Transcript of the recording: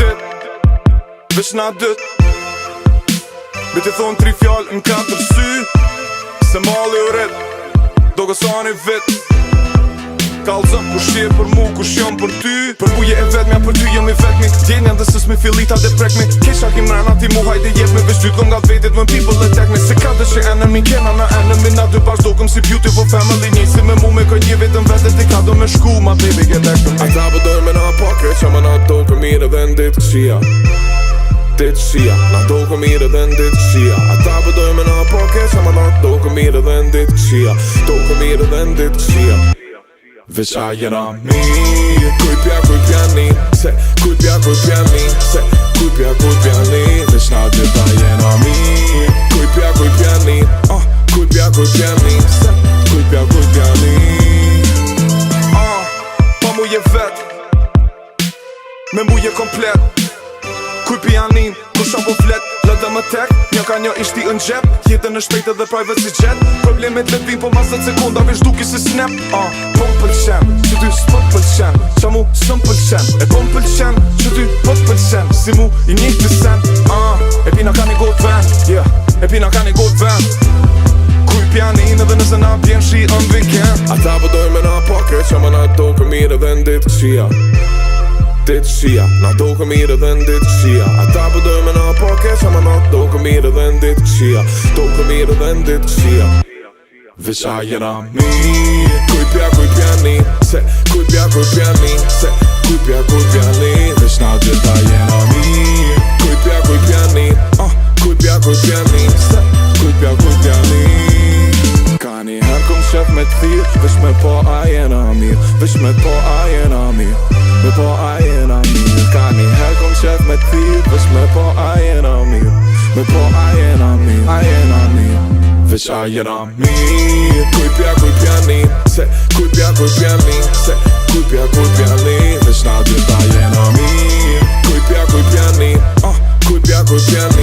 dit, veç na dit. Biti thonë 3 fjallë në 4 sy, se malli u rit, do gësani vit. Kallëzëm kush je për mu, kush jom për ty. Për mu je e vetmja, për ty jem i vetmi. Djenja dhe sës mi filita dhe prekmi. Kisha kim rana ti mu hajde jep me. Veç dyt nga vetit when people attack me. Se ka dhe që enemy, kena na enemy. Na dy bashkë dokëm si beautiful family. Njësi me mu me ka një vetëm vetet. I ka do me shku, ma baby get back to me. Ata pëdoj me na pakre, qa ma na dokëm mire dhe ndit këshia. Dit këshia, na dokëm mire dhe ndit këshia. Ata pëdoj me na pakre, qa ma na dokëm mire dhe ndit këshia. Dokëm mire dhe ndit këshia. Veç a jena mi, kuj pja ni. Se kuj pja se kuj pja ni. Veç na gjitha jena mi, kuj pja ni. Kuj pja ni, se kuj pja ni. Pa mu je vet, me mu je komplet. Kuj pja ni, kusha po flet. Lëdhe më tek, një ka një ishti në gjep. Jetën në shpejt edhe private si jet. Problemet let vim po masët sekunda, veç duki si snap. Po m'pëlqen, që ty s'po t'pëlqen. Qa mu s'm pëlqen, e po m'pëlqen, që ty po t'pëlqen. Si mu i njëjtë të sen. E pina ka një gotë ven, yeah. E pina ka një gotë ven. Kuj pjanin edhe nëse na bjen shi në weekend. Ata pëdoj me na pakre, qa ma na dokëm mire dhe ndit këshia. Dit këshia, na dokëm mire dhe ndit këshia. Ata pëdoj me na pakre, qa ma na dokëm mire dhe ndit këshia. Dokëm mire dhe ndit këshia. Veç a jena mi, kuj pja ni. Se kuj pja ni, se kuj pja ni. Veç na gjitha jena mi, kuj pja ni. Kuj pja ni, se kuj pja ni. Ka një her kom qef me t'thirë, veç me po a jena mirë. Veç me po a jena mirë, me po a jena mirë. Ka një her kom qef me t'thirë, veç me po a jena mirë. Me po a jena mirë, veç a jena mi. Kuj pja ni, se kuj pja ni. Se kuj pja ni, veç na gjitha jena mi. Kuj pja ni, kuj pja ni.